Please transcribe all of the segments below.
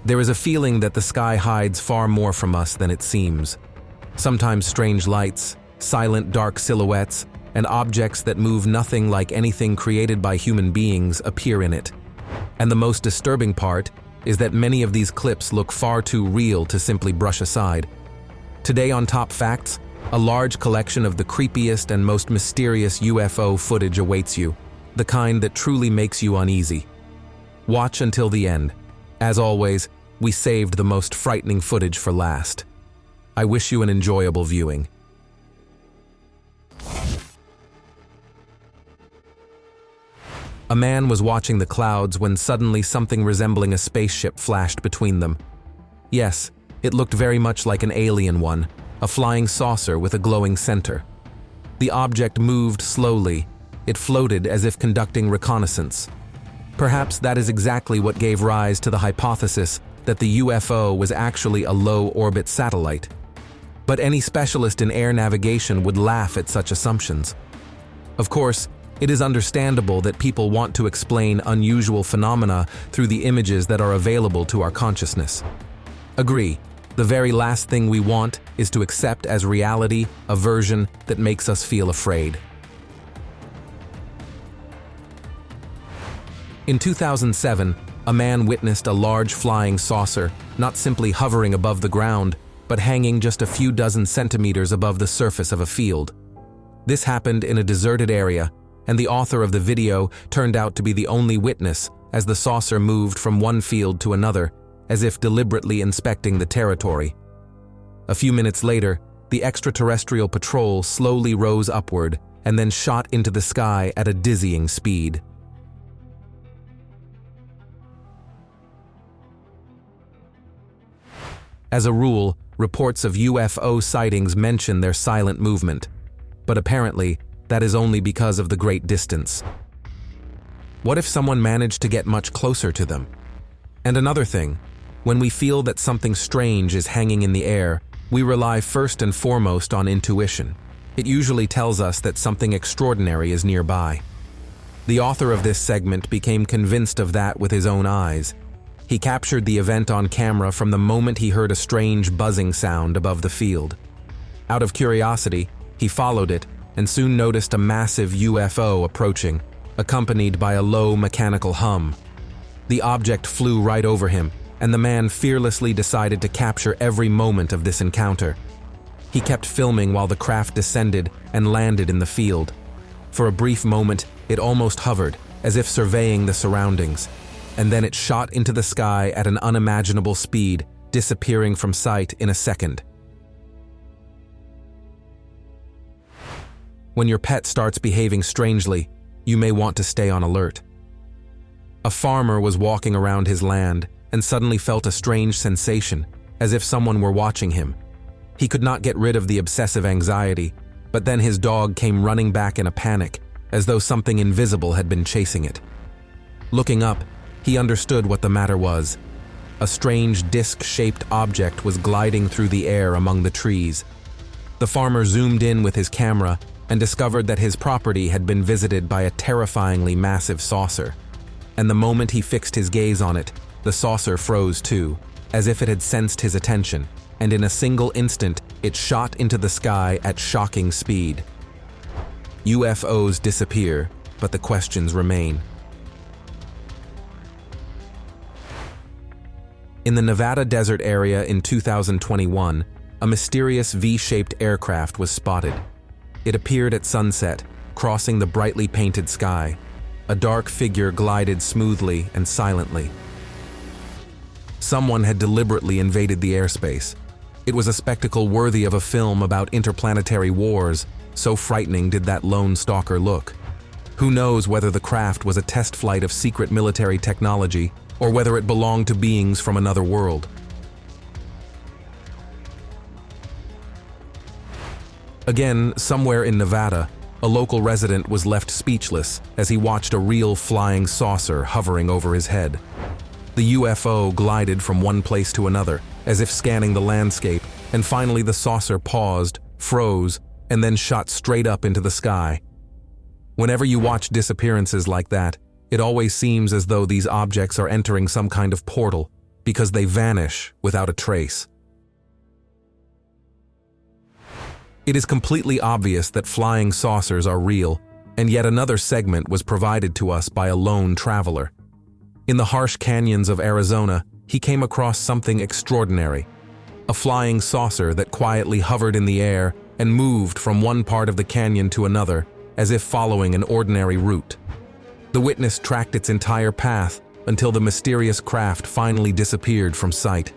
There is a feeling that the sky hides far more from us than it seems. Sometimes strange lights, silent dark silhouettes, and objects that move nothing like anything created by human beings appear in it. And the most disturbing part is that many of these clips look far too real to simply brush aside. Today on Top Facts, a large collection of the creepiest and most mysterious UFO footage awaits you, the kind that truly makes you uneasy. Watch until the end. As always, we saved the most frightening footage for last. I wish you an enjoyable viewing. A man was watching the clouds when suddenly something resembling a spaceship flashed between them. Yes, it looked very much like an alien one, a flying saucer with a glowing center. The object moved slowly. It floated as if conducting reconnaissance. Perhaps that is exactly what gave rise to the hypothesis that the UFO was actually a low-orbit satellite. But any specialist in air navigation would laugh at such assumptions. Of course, it is understandable that people want to explain unusual phenomena through the images that are available to our consciousness. Agree, the very last thing we want is to accept as reality a version that makes us feel afraid. In 2007, a man witnessed a large flying saucer, not simply hovering above the ground, but hanging just a few dozen centimeters above the surface of a field. This happened in a deserted area, and the author of the video turned out to be the only witness as the saucer moved from one field to another, as if deliberately inspecting the territory. A few minutes later, the extraterrestrial patrol slowly rose upward and then shot into the sky at a dizzying speed. As a rule, reports of UFO sightings mention their silent movement, but apparently, that is only because of the great distance. What if someone managed to get much closer to them? And another thing, when we feel that something strange is hanging in the air, we rely first and foremost on intuition. It usually tells us that something extraordinary is nearby. The author of this segment became convinced of that with his own eyes. He captured the event on camera from the moment he heard a strange buzzing sound above the field. Out of curiosity, he followed it and soon noticed a massive UFO approaching, accompanied by a low mechanical hum. The object flew right over him, and the man fearlessly decided to capture every moment of this encounter. He kept filming while the craft descended and landed in the field. For a brief moment, it almost hovered, as if surveying the surroundings, and then it shot into the sky at an unimaginable speed, disappearing from sight in a second. When your pet starts behaving strangely, you may want to stay on alert. A farmer was walking around his land and suddenly felt a strange sensation, as if someone were watching him. He could not get rid of the obsessive anxiety, but then his dog came running back in a panic, as though something invisible had been chasing it. Looking up, he understood what the matter was. A strange disc-shaped object was gliding through the air among the trees. The farmer zoomed in with his camera and discovered that his property had been visited by a terrifyingly massive saucer. And the moment he fixed his gaze on it, the saucer froze too, as if it had sensed his attention, and in a single instant, it shot into the sky at shocking speed. UFOs disappear, but the questions remain. In the Nevada desert area in 2021, a mysterious V-shaped aircraft was spotted. It appeared at sunset, crossing the brightly painted sky. A dark figure glided smoothly and silently. Someone had deliberately invaded the airspace. It was a spectacle worthy of a film about interplanetary wars, so frightening did that lone stalker look. Who knows whether the craft was a test flight of secret military technology, or whether it belonged to beings from another world. Again, somewhere in Nevada, a local resident was left speechless as he watched a real flying saucer hovering over his head. The UFO glided from one place to another, as if scanning the landscape, and finally the saucer paused, froze, and then shot straight up into the sky. Whenever you watch disappearances like that, it always seems as though these objects are entering some kind of portal, because they vanish without a trace. It is completely obvious that flying saucers are real, and yet another segment was provided to us by a lone traveler. In the harsh canyons of Arizona, he came across something extraordinary. A flying saucer that quietly hovered in the air and moved from one part of the canyon to another, as if following an ordinary route. The witness tracked its entire path until the mysterious craft finally disappeared from sight.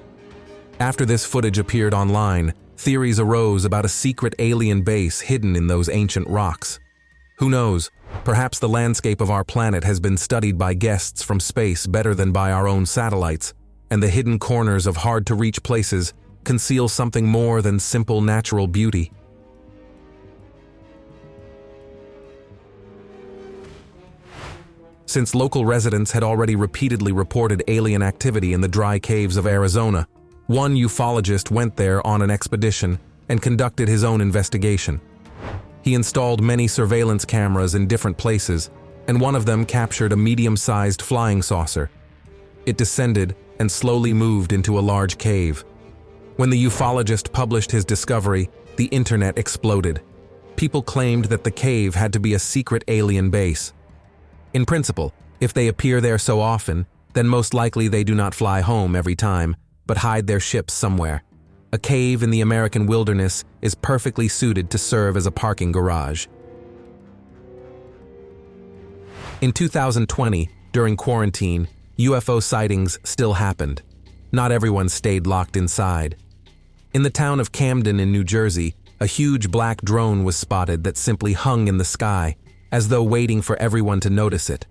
After this footage appeared online, theories arose about a secret alien base hidden in those ancient rocks. Who knows, perhaps the landscape of our planet has been studied by guests from space better than by our own satellites, and the hidden corners of hard-to-reach places conceal something more than simple natural beauty. Since local residents had already repeatedly reported alien activity in the dry caves of Arizona, one ufologist went there on an expedition and conducted his own investigation. He installed many surveillance cameras in different places, and one of them captured a medium-sized flying saucer. It descended and slowly moved into a large cave. When the ufologist published his discovery, the internet exploded. People claimed that the cave had to be a secret alien base. In principle, if they appear there so often, then most likely they do not fly home every time, but hide their ships somewhere. A cave in the American wilderness is perfectly suited to serve as a parking garage. In 2020, during quarantine, UFO sightings still happened. Not everyone stayed locked inside. In the town of Camden in New Jersey, a huge black drone was spotted that simply hung in the sky, as though waiting for everyone to notice it.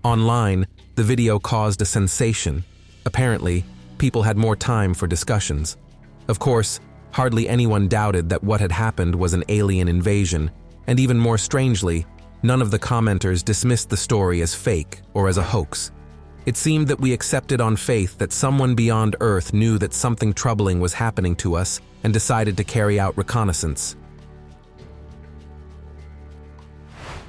Online, the video caused a sensation. Apparently, people had more time for discussions. Of course, hardly anyone doubted that what had happened was an alien invasion, and even more strangely, none of the commenters dismissed the story as fake or as a hoax. It seemed that we accepted on faith that someone beyond Earth knew that something troubling was happening to us and decided to carry out reconnaissance.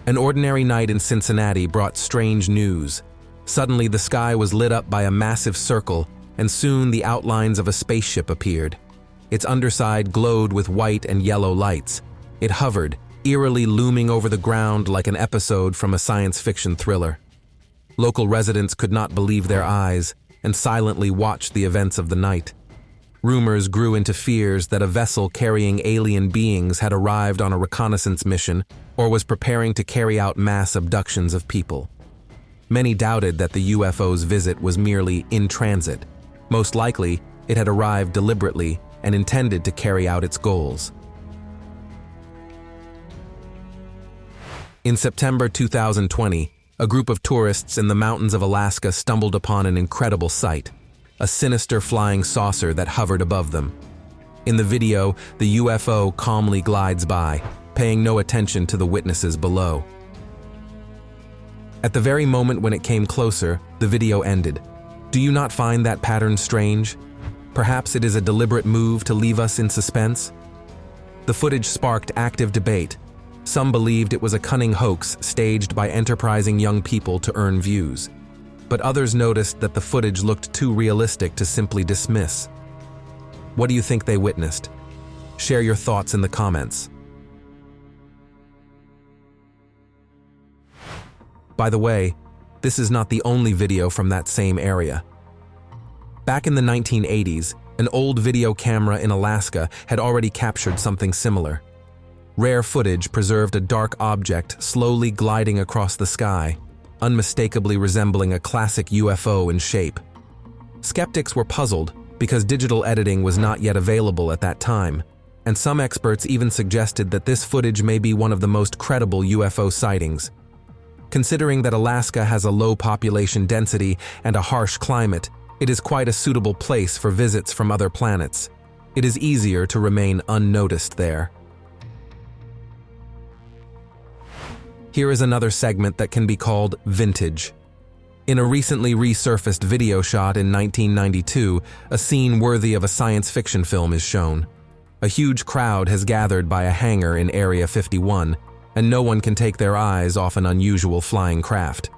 An ordinary night in Cincinnati brought strange news. Suddenly, the sky was lit up by a massive circle, and soon the outlines of a spaceship appeared. Its underside glowed with white and yellow lights. It hovered, eerily looming over the ground like an episode from a science fiction thriller. Local residents could not believe their eyes and silently watched the events of the night. Rumors grew into fears that a vessel carrying alien beings had arrived on a reconnaissance mission or was preparing to carry out mass abductions of people. Many doubted that the UFO's visit was merely in transit. Most likely, it had arrived deliberately and intended to carry out its goals. In September 2020, a group of tourists in the mountains of Alaska stumbled upon an incredible sight, a sinister flying saucer that hovered above them. In the video, the UFO calmly glides by, paying no attention to the witnesses below. At the very moment when it came closer, the video ended. Do you not find that pattern strange? Perhaps it is a deliberate move to leave us in suspense? The footage sparked active debate. Some believed it was a cunning hoax staged by enterprising young people to earn views. But others noticed that the footage looked too realistic to simply dismiss. What do you think they witnessed? Share your thoughts in the comments. By the way, this is not the only video from that same area. Back in the 1980s, an old video camera in Alaska had already captured something similar. Rare footage preserved a dark object slowly gliding across the sky, unmistakably resembling a classic UFO in shape. Skeptics were puzzled because digital editing was not yet available at that time, and some experts even suggested that this footage may be one of the most credible UFO sightings. Considering that Alaska has a low population density and a harsh climate, it is quite a suitable place for visits from other planets. It is easier to remain unnoticed there. Here is another segment that can be called vintage. In a recently resurfaced video shot in 1992, a scene worthy of a science fiction film is shown. A huge crowd has gathered by a hangar in Area 51, and no one can take their eyes off an unusual flying craft.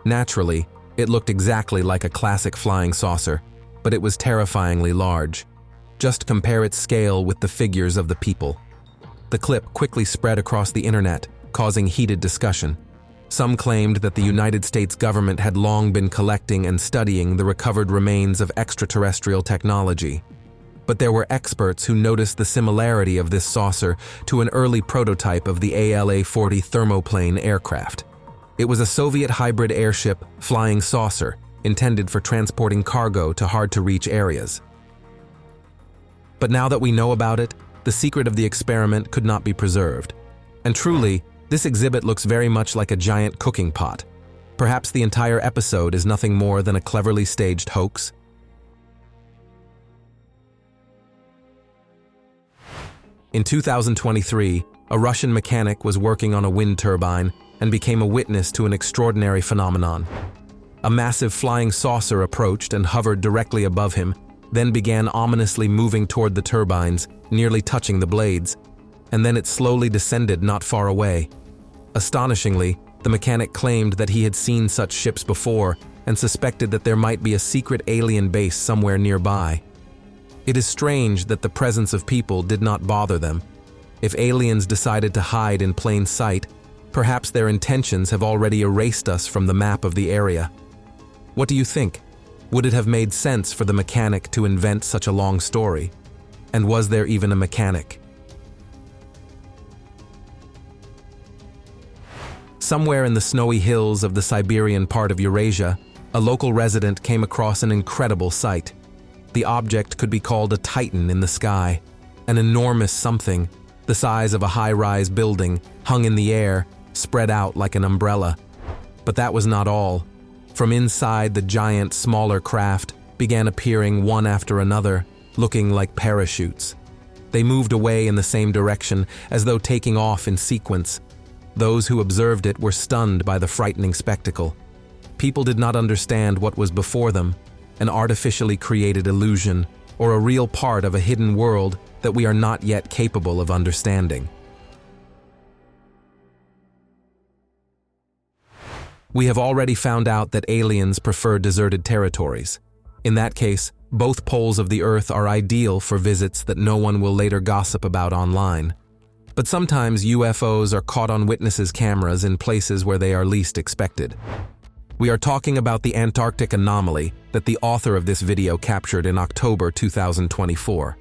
Naturally, it looked exactly like a classic flying saucer. but it was terrifyingly large. Just compare its scale with the figures of the people. The clip quickly spread across the internet, causing heated discussion. Some claimed that the United States government had long been collecting and studying the recovered remains of extraterrestrial technology. But there were experts who noticed the similarity of this saucer to an early prototype of the ALA-40 thermoplane aircraft. It was a Soviet hybrid airship flying saucer, intended for transporting cargo to hard-to-reach areas. But now that we know about it, the secret of the experiment could not be preserved. And truly, this exhibit looks very much like a giant cooking pot. Perhaps the entire episode is nothing more than a cleverly staged hoax. In 2023, a Russian mechanic was working on a wind turbine and became a witness to an extraordinary phenomenon. A massive flying saucer approached and hovered directly above him, then began ominously moving toward the turbines, nearly touching the blades, and then it slowly descended not far away. Astonishingly, the mechanic claimed that he had seen such ships before and suspected that there might be a secret alien base somewhere nearby. It is strange that the presence of people did not bother them. If aliens decided to hide in plain sight, perhaps their intentions have already erased us from the map of the area. What do you think? Would it have made sense for the mechanic to invent such a long story? And was there even a mechanic? Somewhere in the snowy hills of the Siberian part of Eurasia, a local resident came across an incredible sight. The object could be called a titan in the sky, an enormous something, the size of a high-rise building, hung in the air, spread out like an umbrella. But that was not all. From inside the giant, smaller craft began appearing one after another, looking like parachutes. They moved away in the same direction, as though taking off in sequence. Those who observed it were stunned by the frightening spectacle. People did not understand what was before them, an artificially created illusion, or a real part of a hidden world that we are not yet capable of understanding. We have already found out that aliens prefer deserted territories. In that case, both poles of the Earth are ideal for visits that no one will later gossip about online. But sometimes UFOs are caught on witnesses' cameras in places where they are least expected. We are talking about the Antarctic anomaly that the author of this video captured in October 2024.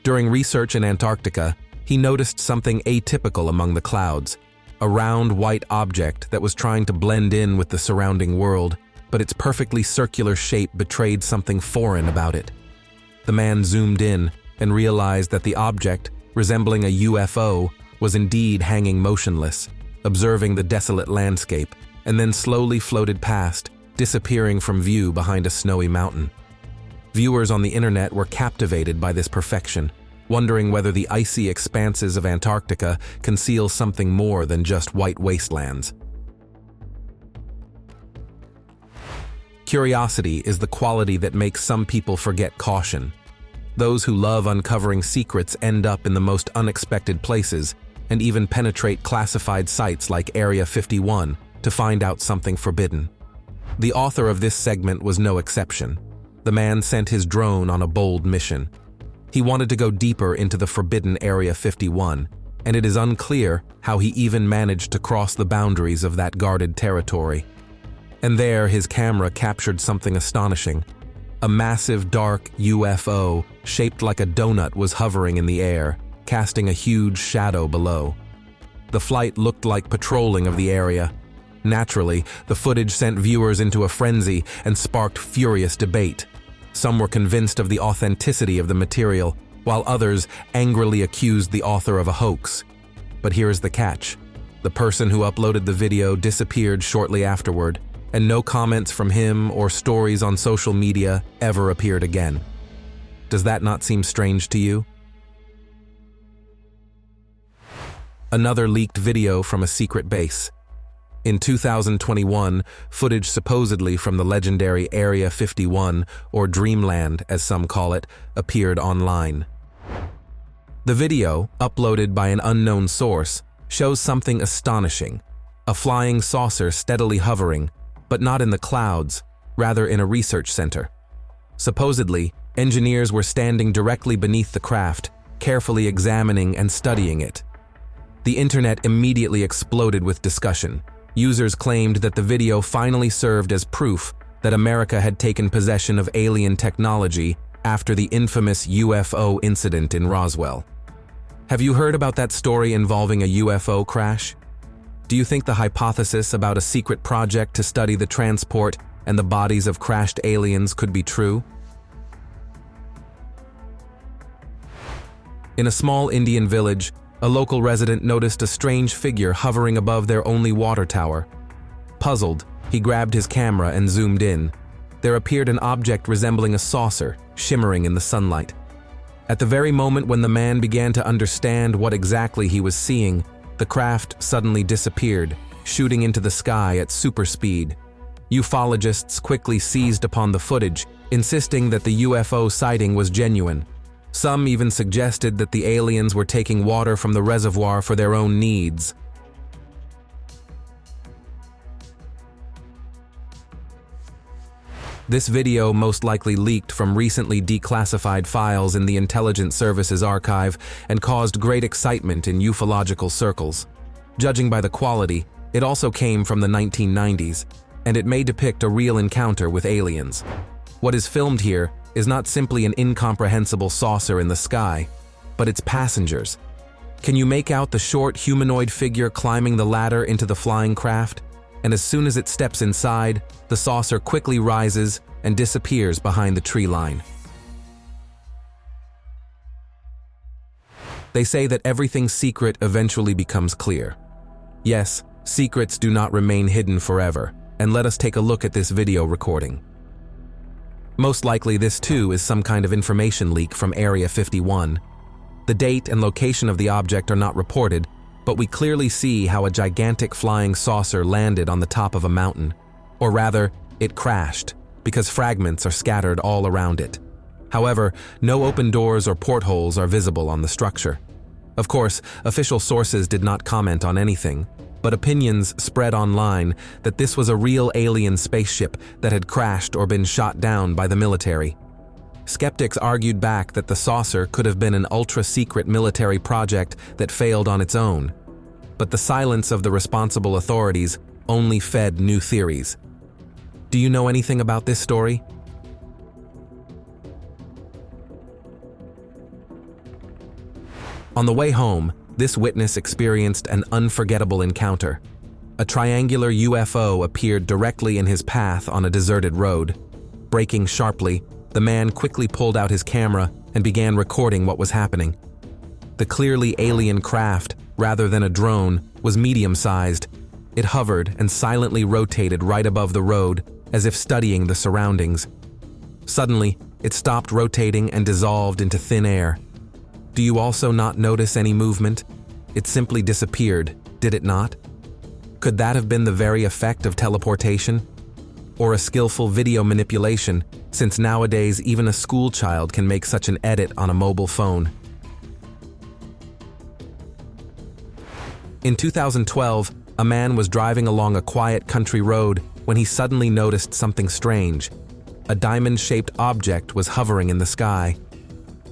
During research in Antarctica, he noticed something atypical among the clouds. A round white object that was trying to blend in with the surrounding world, but its perfectly circular shape betrayed something foreign about it. The man zoomed in and realized that the object, resembling a UFO, was indeed hanging motionless, observing the desolate landscape, and then slowly floated past, disappearing from view behind a snowy mountain. Viewers on the internet were captivated by this perfection, wondering whether the icy expanses of Antarctica conceal something more than just white wastelands. Curiosity is the quality that makes some people forget caution. Those who love uncovering secrets end up in the most unexpected places and even penetrate classified sites like Area 51 to find out something forbidden. The author of this segment was no exception. The man sent his drone on a bold mission. He wanted to go deeper into the forbidden Area 51, and it is unclear how he even managed to cross the boundaries of that guarded territory. And there, his camera captured something astonishing. A massive dark UFO, shaped like a donut, was hovering in the air, casting a huge shadow below. The flight looked like patrolling of the area. Naturally, the footage sent viewers into a frenzy and sparked furious debate. Some were convinced of the authenticity of the material, while others angrily accused the author of a hoax. But here is the catch. The person who uploaded the video disappeared shortly afterward, and no comments from him or stories on social media ever appeared again. Does that not seem strange to you? Another leaked video from a secret base. In 2021, footage supposedly from the legendary Area 51, or Dreamland as some call it, appeared online. The video, uploaded by an unknown source, shows something astonishing: a flying saucer steadily hovering, but not in the clouds, rather in a research center. Supposedly, engineers were standing directly beneath the craft, carefully examining and studying it. The internet immediately exploded with discussion. Users claimed that the video finally served as proof that America had taken possession of alien technology after the infamous UFO incident in Roswell. Have you heard about that story involving a UFO crash? Do you think the hypothesis about a secret project to study the transport and the bodies of crashed aliens could be true? In a small Indian village, a local resident noticed a strange figure hovering above their only water tower. Puzzled, he grabbed his camera and zoomed in. There appeared an object resembling a saucer, shimmering in the sunlight. At the very moment when the man began to understand what exactly he was seeing, the craft suddenly disappeared, shooting into the sky at super speed. Ufologists quickly seized upon the footage, insisting that the UFO sighting was genuine. Some even suggested that the aliens were taking water from the reservoir for their own needs. This video most likely leaked from recently declassified files in the Intelligence Services archive and caused great excitement in ufological circles. Judging by the quality, it also came from the 1990s, and it may depict a real encounter with aliens. What is filmed here is not simply an incomprehensible saucer in the sky, but its passengers. Can you make out the short humanoid figure climbing the ladder into the flying craft? And as soon as it steps inside, the saucer quickly rises and disappears behind the tree line. They say that everything secret eventually becomes clear. Yes, secrets do not remain hidden forever, and let us take a look at this video recording. Most likely this too is some kind of information leak from Area 51. The date and location of the object are not reported, but we clearly see how a gigantic flying saucer landed on the top of a mountain. Or rather, it crashed, because fragments are scattered all around it. However, no open doors or portholes are visible on the structure. Of course, official sources did not comment on anything, but opinions spread online that this was a real alien spaceship that had crashed or been shot down by the military. Skeptics argued back that the saucer could have been an ultra-secret military project that failed on its own. But the silence of the responsible authorities only fed new theories. Do you know anything about this story? On the way home, this witness experienced an unforgettable encounter. A triangular UFO appeared directly in his path on a deserted road. Braking sharply, the man quickly pulled out his camera and began recording what was happening. The clearly alien craft, rather than a drone, was medium-sized. It hovered and silently rotated right above the road, as if studying the surroundings. Suddenly, it stopped rotating and dissolved into thin air. Do you also not notice any movement? It simply disappeared, did it not? Could that have been the very effect of teleportation? Or a skillful video manipulation, since nowadays even a school child can make such an edit on a mobile phone? In 2012, a man was driving along a quiet country road when he suddenly noticed something strange. A diamond-shaped object was hovering in the sky.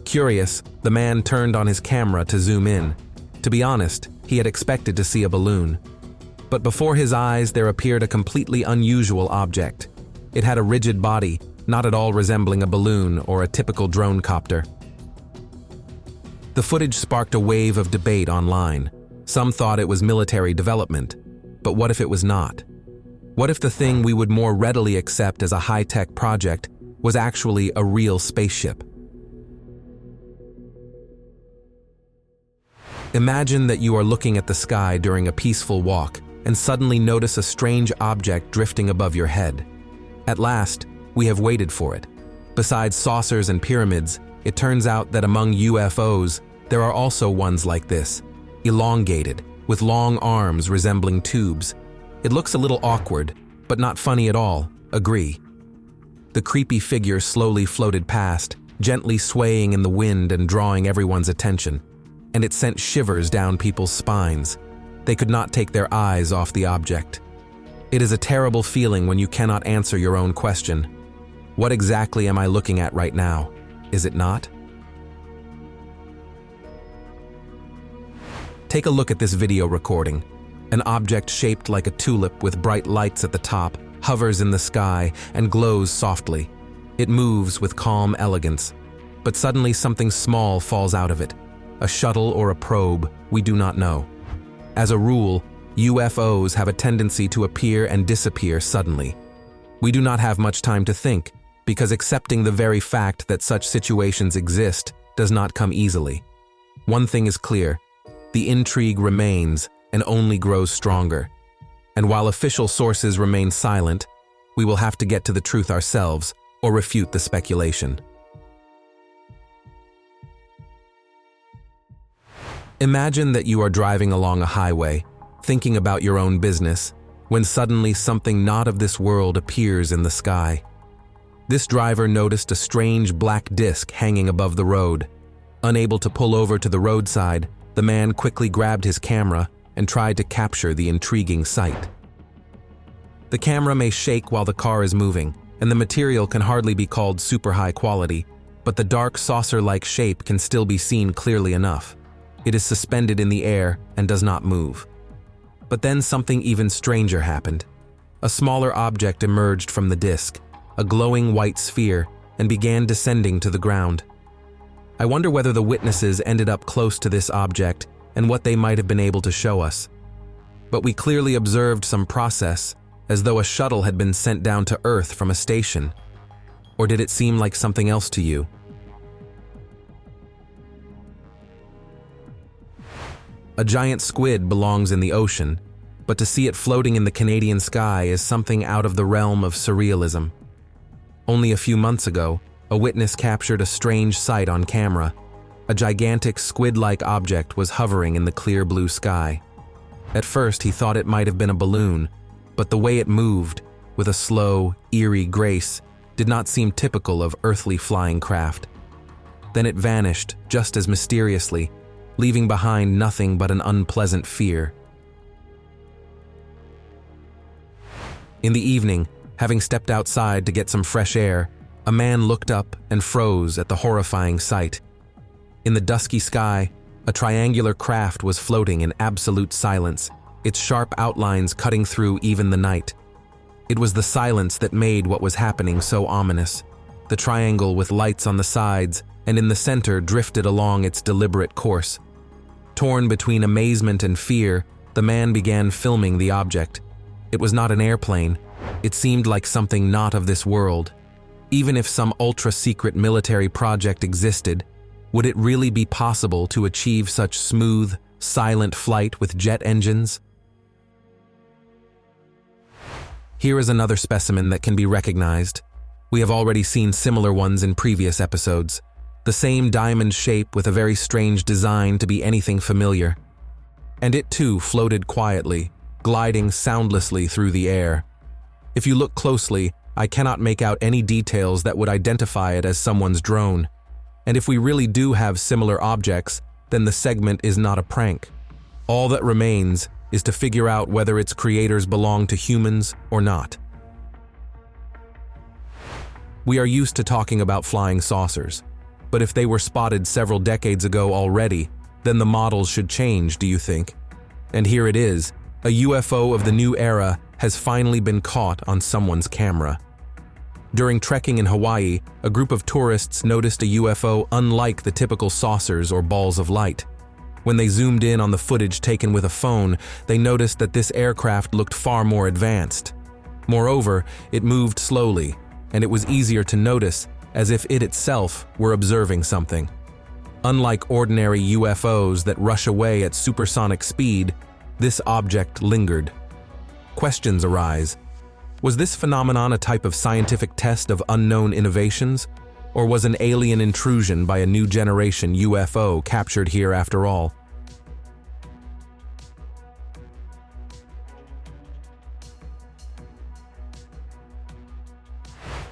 Curious, the man turned on his camera to zoom in. To be honest, he had expected to see a balloon. But before his eyes there appeared a completely unusual object. It had a rigid body, not at all resembling a balloon or a typical drone copter. The footage sparked a wave of debate online. Some thought it was military development. But what if it was not? What if the thing we would more readily accept as a high-tech project was actually a real spaceship? Imagine that you are looking at the sky during a peaceful walk and suddenly notice a strange object drifting above your head. At last, we have waited for it. Besides saucers and pyramids, it turns out that among UFOs, there are also ones like this, elongated, with long arms resembling tubes. It looks a little awkward, but not funny at all, agree. The creepy figure slowly floated past, gently swaying in the wind and drawing everyone's attention, and it sent shivers down people's spines. They could not take their eyes off the object. It is a terrible feeling when you cannot answer your own question. What exactly am I looking at right now? Is it not? Take a look at this video recording. An object shaped like a tulip with bright lights at the top hovers in the sky and glows softly. It moves with calm elegance, but suddenly something small falls out of it. A shuttle or a probe, we do not know. As a rule, UFOs have a tendency to appear and disappear suddenly. We do not have much time to think, because accepting the very fact that such situations exist does not come easily. One thing is clear: the intrigue remains and only grows stronger. And while official sources remain silent, we will have to get to the truth ourselves or refute the speculation. Imagine that you are driving along a highway, thinking about your own business, when suddenly something not of this world appears in the sky. This driver noticed a strange black disc hanging above the road. Unable to pull over to the roadside, the man quickly grabbed his camera and tried to capture the intriguing sight. The camera may shake while the car is moving, and the material can hardly be called super high quality, but the dark saucer-like shape can still be seen clearly enough. It is suspended in the air and does not move. But then something even stranger happened. A smaller object emerged from the disc, a glowing white sphere, and began descending to the ground. I wonder whether the witnesses ended up close to this object and what they might have been able to show us. But we clearly observed some process, as though a shuttle had been sent down to Earth from a station. Or did it seem like something else to you? A giant squid belongs in the ocean, but to see it floating in the Canadian sky is something out of the realm of surrealism. Only a few months ago, a witness captured a strange sight on camera. A gigantic squid-like object was hovering in the clear blue sky. At first, he thought it might have been a balloon, but the way it moved, with a slow, eerie grace, did not seem typical of earthly flying craft. Then it vanished just as mysteriously, leaving behind nothing but an unpleasant fear. In the evening, having stepped outside to get some fresh air, a man looked up and froze at the horrifying sight. In the dusky sky, a triangular craft was floating in absolute silence, its sharp outlines cutting through even the night. It was the silence that made what was happening so ominous. The triangle with lights on the sides and in the center drifted along its deliberate course. Torn between amazement and fear, the man began filming the object. It was not an airplane. It seemed like something not of this world. Even if some ultra-secret military project existed, would it really be possible to achieve such smooth, silent flight with jet engines? Here is another specimen that can be recognized. We have already seen similar ones in previous episodes. The same diamond shape with a very strange design to be anything familiar. And it too floated quietly, gliding soundlessly through the air. If you look closely, I cannot make out any details that would identify it as someone's drone. And if we really do have similar objects, then the segment is not a prank. All that remains is to figure out whether its creators belong to humans or not. We are used to talking about flying saucers, but if they were spotted several decades ago already, then the models should change, do you think? And here it is, a UFO of the new era has finally been caught on someone's camera. During trekking in Hawaii, a group of tourists noticed a UFO unlike the typical saucers or balls of light. When they zoomed in on the footage taken with a phone, they noticed that this aircraft looked far more advanced. Moreover, it moved slowly, and it was easier to notice, as if it itself were observing something. Unlike ordinary UFOs that rush away at supersonic speed, this object lingered. Questions arise. Was this phenomenon a type of scientific test of unknown innovations, or was an alien intrusion by a new generation UFO captured here after all?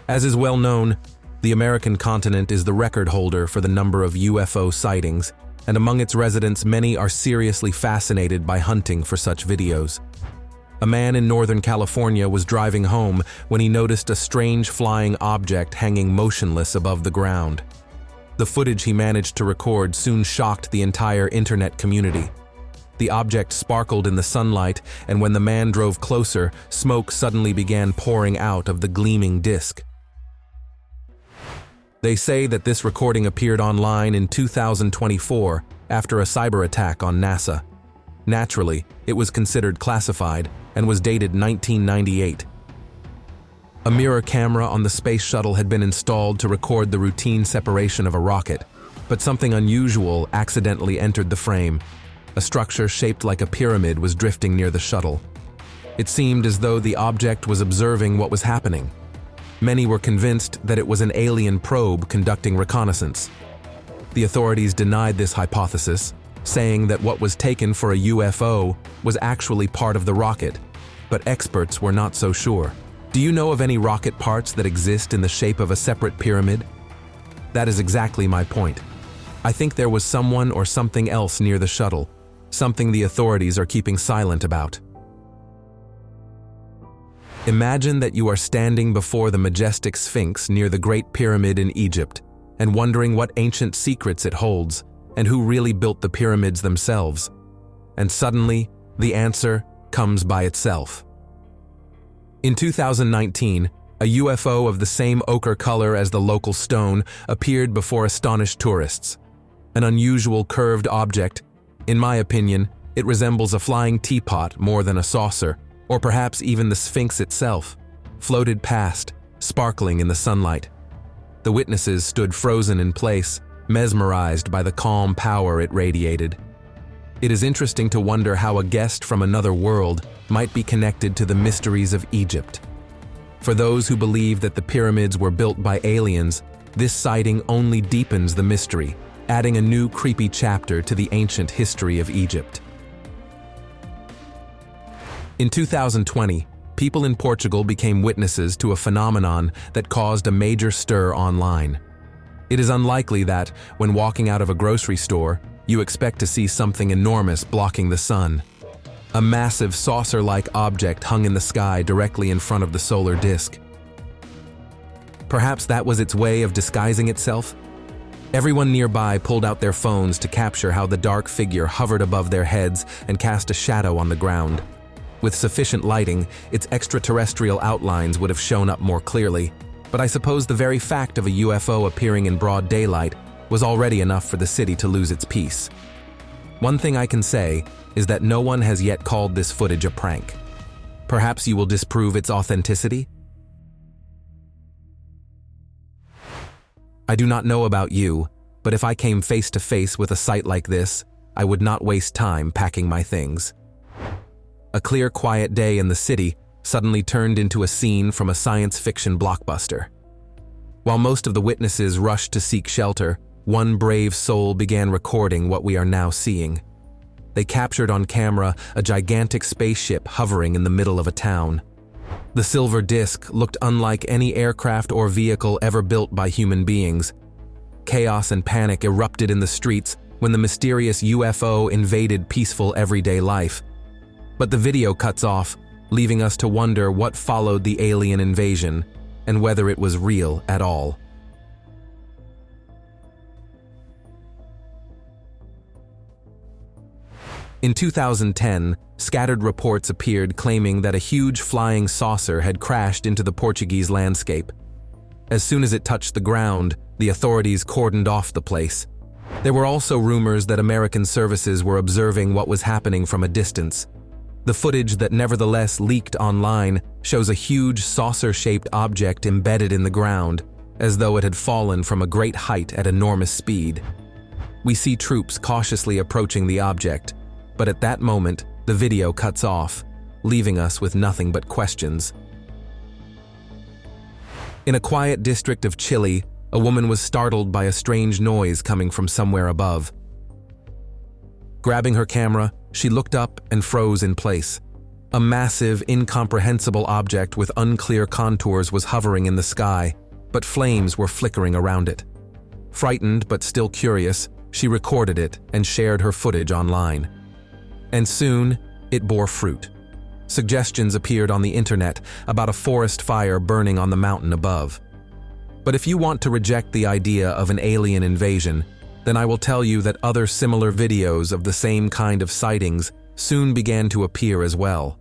As is well known, the American continent is the record holder for the number of UFO sightings, and among its residents many are seriously fascinated by hunting for such videos. A man in Northern California was driving home when he noticed a strange flying object hanging motionless above the ground. The footage he managed to record soon shocked the entire internet community. The object sparkled in the sunlight, and when the man drove closer, smoke suddenly began pouring out of the gleaming disc. They say that this recording appeared online in 2024 after a cyber attack on NASA. Naturally, it was considered classified and was dated 1998. A mirror camera on the space shuttle had been installed to record the routine separation of a rocket, but something unusual accidentally entered the frame. A structure shaped like a pyramid was drifting near the shuttle. It seemed as though the object was observing what was happening. Many were convinced that it was an alien probe conducting reconnaissance. The authorities denied this hypothesis, saying that what was taken for a UFO was actually part of the rocket, but experts were not so sure. Do you know of any rocket parts that exist in the shape of a separate pyramid? That is exactly my point. I think there was someone or something else near the shuttle, something the authorities are keeping silent about. Imagine that you are standing before the majestic Sphinx near the Great Pyramid in Egypt and wondering what ancient secrets it holds and who really built the pyramids themselves. And suddenly, the answer comes by itself. In 2019, a UFO of the same ochre color as the local stone appeared before astonished tourists. An unusual curved object. In my opinion, it resembles a flying teapot more than a saucer, or perhaps even the Sphinx itself, floated past, sparkling in the sunlight. The witnesses stood frozen in place, mesmerized by the calm power it radiated. It is interesting to wonder how a guest from another world might be connected to the mysteries of Egypt. For those who believe that the pyramids were built by aliens, this sighting only deepens the mystery, adding a new creepy chapter to the ancient history of Egypt. In 2020, people in Portugal became witnesses to a phenomenon that caused a major stir online. It is unlikely that, when walking out of a grocery store, you expect to see something enormous blocking the sun. A massive saucer-like object hung in the sky directly in front of the solar disk. Perhaps that was its way of disguising itself? Everyone nearby pulled out their phones to capture how the dark figure hovered above their heads and cast a shadow on the ground. With sufficient lighting, its extraterrestrial outlines would have shown up more clearly, but I suppose the very fact of a UFO appearing in broad daylight was already enough for the city to lose its peace. One thing I can say is that no one has yet called this footage a prank. Perhaps you will disprove its authenticity? I do not know about you, but if I came face to face with a sight like this, I would not waste time packing my things. A clear, quiet day in the city suddenly turned into a scene from a science fiction blockbuster. While most of the witnesses rushed to seek shelter, one brave soul began recording what we are now seeing. They captured on camera a gigantic spaceship hovering in the middle of a town. The silver disk looked unlike any aircraft or vehicle ever built by human beings. Chaos and panic erupted in the streets when the mysterious UFO invaded peaceful everyday life. But the video cuts off, leaving us to wonder what followed the alien invasion and whether it was real at all. In 2010, scattered reports appeared claiming that a huge flying saucer had crashed into the Portuguese landscape. As soon as it touched the ground, the authorities cordoned off the place. There were also rumors that American services were observing what was happening from a distance. The footage that nevertheless leaked online shows a huge saucer-shaped object embedded in the ground, as though it had fallen from a great height at enormous speed. We see troops cautiously approaching the object, but at that moment, the video cuts off, leaving us with nothing but questions. In a quiet district of Chile, a woman was startled by a strange noise coming from somewhere above. Grabbing her camera, she looked up and froze in place. A massive, incomprehensible object with unclear contours was hovering in the sky, but flames were flickering around it. Frightened but still curious, she recorded it and shared her footage online. And soon, it bore fruit. Suggestions appeared on the internet about a forest fire burning on the mountain above. But if you want to reject the idea of an alien invasion, then I will tell you that other similar videos of the same kind of sightings soon began to appear as well.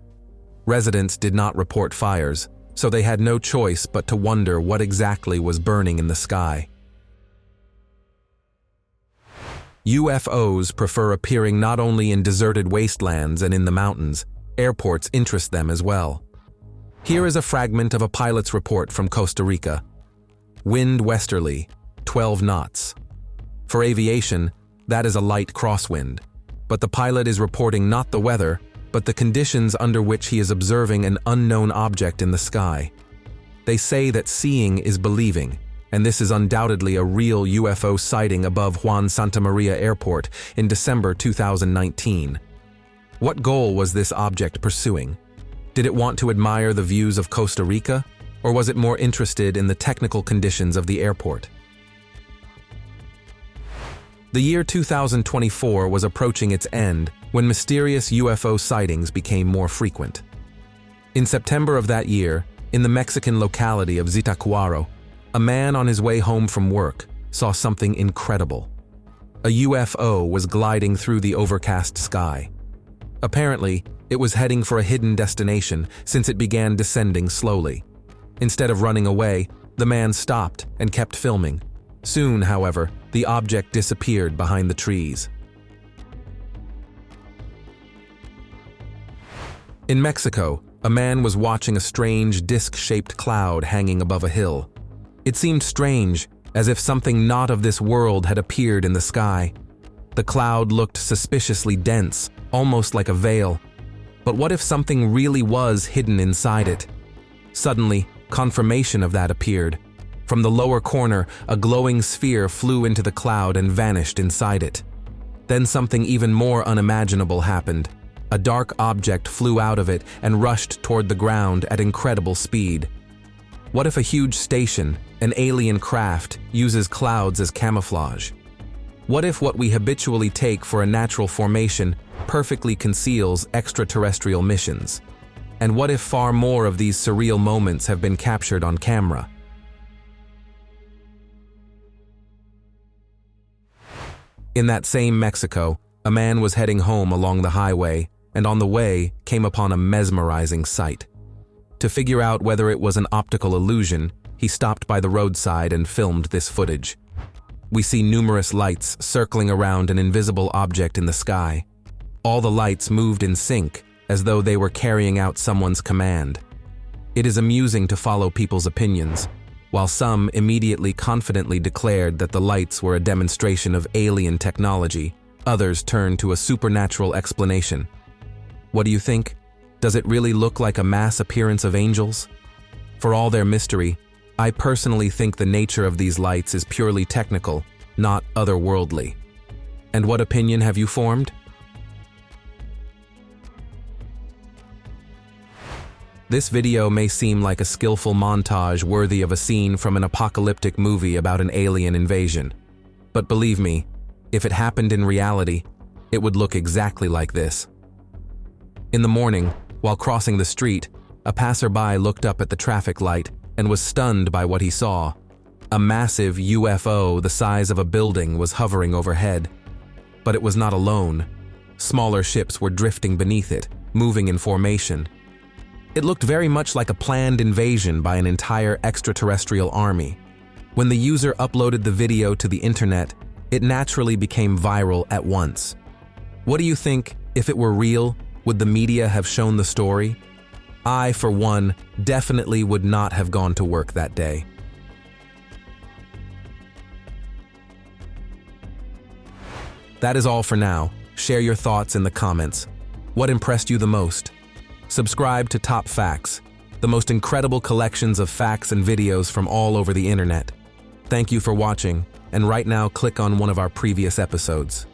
Residents did not report fires, so they had no choice but to wonder what exactly was burning in the sky. UFOs prefer appearing not only in deserted wastelands and in the mountains. Airports interest them as well. Here is a fragment of a pilot's report from Costa Rica. Wind westerly, 12 knots. For aviation, that is a light crosswind, but the pilot is reporting not the weather, but the conditions under which he is observing an unknown object in the sky. They say that seeing is believing, and this is undoubtedly a real UFO sighting above Juan Santa Maria Airport in December 2019. What goal was this object pursuing? Did it want to admire the views of Costa Rica, or was it more interested in the technical conditions of the airport? The year 2024 was approaching its end when mysterious UFO sightings became more frequent. In September of that year, in the Mexican locality of Zitakuaro, a man on his way home from work saw something incredible. A UFO was gliding through the overcast sky. Apparently, it was heading for a hidden destination since it began descending slowly. Instead of running away, the man stopped and kept filming. Soon, however, the object disappeared behind the trees. In Mexico, a man was watching a strange disc-shaped cloud hanging above a hill. It seemed strange, as if something not of this world had appeared in the sky. The cloud looked suspiciously dense, almost like a veil. But what if something really was hidden inside it? Suddenly, confirmation of that appeared. From the lower corner, a glowing sphere flew into the cloud and vanished inside it. Then something even more unimaginable happened. A dark object flew out of it and rushed toward the ground at incredible speed. What if a huge station, an alien craft, uses clouds as camouflage? What if what we habitually take for a natural formation perfectly conceals extraterrestrial missions? And what if far more of these surreal moments have been captured on camera? In that same Mexico, a man was heading home along the highway, and on the way came upon a mesmerizing sight. To figure out whether it was an optical illusion, he stopped by the roadside and filmed this footage. We see numerous lights circling around an invisible object in the sky. All the lights moved in sync, as though they were carrying out someone's command. It is amusing to follow people's opinions. While some immediately confidently declared that the lights were a demonstration of alien technology, others turned to a supernatural explanation. What do you think? Does it really look like a mass appearance of angels? For all their mystery, I personally think the nature of these lights is purely technical, not otherworldly. And what opinion have you formed? This video may seem like a skillful montage worthy of a scene from an apocalyptic movie about an alien invasion. But believe me, if it happened in reality, it would look exactly like this. In the morning, while crossing the street, a passerby looked up at the traffic light and was stunned by what he saw. A massive UFO the size of a building was hovering overhead. But it was not alone. Smaller ships were drifting beneath it, moving in formation. It looked very much like a planned invasion by an entire extraterrestrial army. When the user uploaded the video to the internet, it naturally became viral at once. What do you think, if it were real, would the media have shown the story? I, for one, definitely would not have gone to work that day. That is all for now. Share your thoughts in the comments. What impressed you the most? Subscribe to TopFacts, the most incredible collections of facts and videos from all over the internet. Thank you for watching, and right now click on one of our previous episodes.